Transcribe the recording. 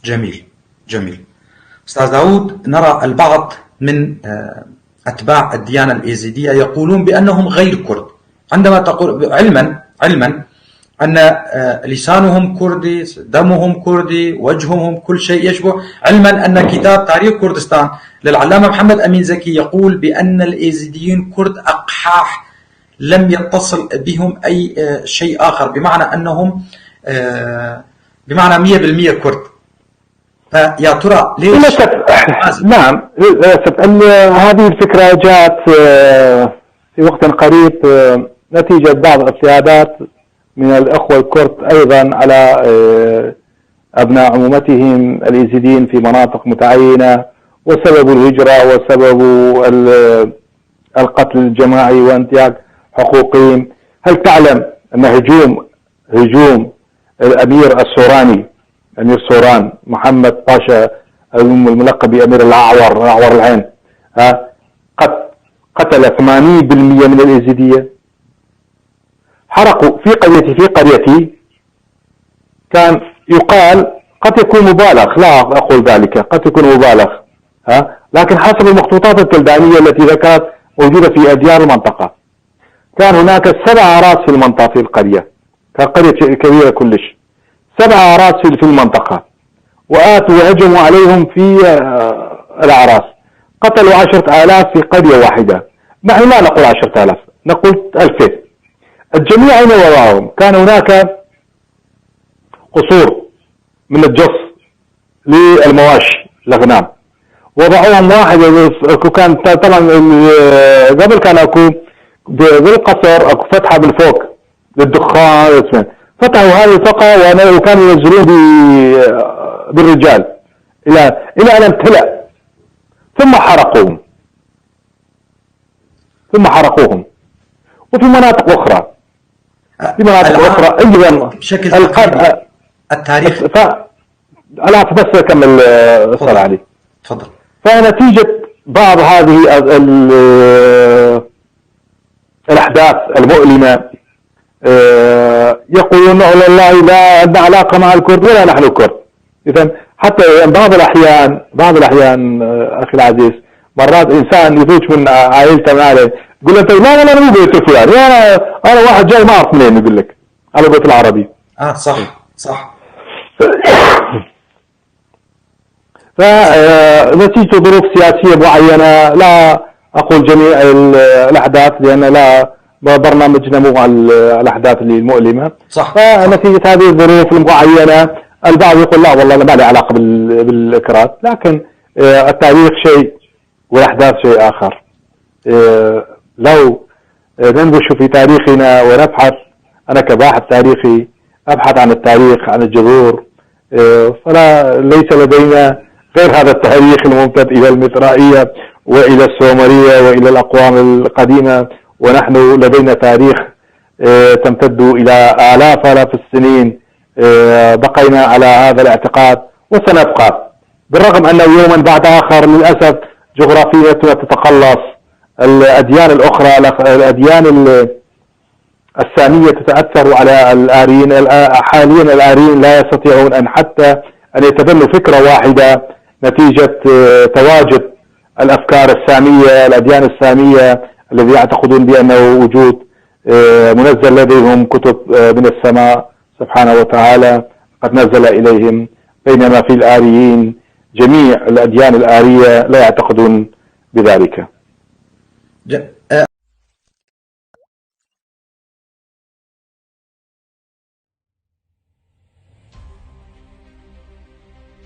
جميل جميل. أستاذ داود، نرى البعض من أتباع الديانة الإيزيدية يقولون بأنهم غير كرد، عندما تقول علما أن لسانهم كردي، دمهم كردي، وجههم كل شيء يشبه، علما أن كتاب تاريخ كردستان للعلامة محمد أمين زكي يقول بأن الإيزيديين كرد أقحاح، لم يتصل بهم أي شيء آخر، بمعنى أنهم بمعنى 100% كرد. فيا ترى ليش؟ نعم للأسف أن هذه الفكرة جاءت في وقت قريب نتيجة بعض اجتهادات من الأخوة الكرد أيضا على أبناء عمومتهم الإيزيديين في مناطق متعينة، وسبب الهجرة وسبب القتل الجماعي وانتهاك حقوقهم. هل تعلم أن هجوم الأمير السوراني، أمير سوران محمد باشا الملقب بأمير الأعور العين، قتل 80% من الإيزيدية؟ حرقوا في قريتي كان يقال، قد يكون مبالغ، لا أقول ذلك، قد يكون مبالغ، لكن حسب المخطوطات الكلدانية التي ذكرت موجودة في أديار المنطقة، كان هناك 7 أعراس في المنطقة في القرية، كانت قرية كبيرة كلش، 7 أعراس في المنطقة، وآتوا وهجموا عليهم في الأعراس، قتلوا 10,000 في قرية واحدة. نحن لا نقول 10,000، نقول 2000. الجميع أين وراءهم؟ كان هناك قصور من الجص للمواشي الأغنام، وضعوهم واحد. كان طبعا قبل كان اكو بالقصر اكو فتحة بالفوق للدخان، فتحوا هذه الفقرة وكانوا ينزلون بالرجال إلى أن امتلأ، ثم حرقوهم. وفي مناطق أخرى أيضا بشكل التاريخ. أنا بس أكمل الصلاة عليه. تفضل. فنتيجة بعض هذه الأحداث المؤلمة يقولون والله لا عندنا علاقة مع الكرد ولا نحن كرد. إذا حتى بعض الأحيان أخي العزيز، مرات إنسان يفوت من عائلته معه يقول أنت لا أنا مو بيت فلان، أنا واحد جاي ما أعرف منين، يقول لك على بيت العربي. صح. فنتيجة ظروف سياسية معينة، لا أقول جميع الأحداث لأن لا برنامجنا مو على الأحداث المؤلمة. صح. فنتيجة هذه الظروف المعينة البعض يقول لا والله ما لي علاقة بالإكراد، لكن التاريخ شيء والأحداث شيء آخر. لو ننبش في تاريخنا ونبحث، أنا كباحث تاريخي أبحث عن التاريخ، عن الجذور، فلا ليس لدينا غير هذا التاريخ الممتد إلى المصرائية وإلى السومرية وإلى الأقوام القديمة، ونحن لدينا تاريخ تمتد إلى آلاف السنين. بقينا على هذا الاعتقاد وسنبقى، بالرغم أنه يوما بعد آخر للأسف جغرافيتنا تتقلص. الأديان الأخرى، الأديان السامية تتأثر على الآريين. حاليا الآريين لا يستطيعون أن حتى أن يتبنوا فكرة واحدة نتيجة تواجد الأفكار السامية، الأديان السامية الذي يعتقدون بأنه وجود منزل لديهم كتب من السماء سبحانه وتعالى قد نزل إليهم، بينما في الآريين جميع الأديان الآرية لا يعتقدون بذلك.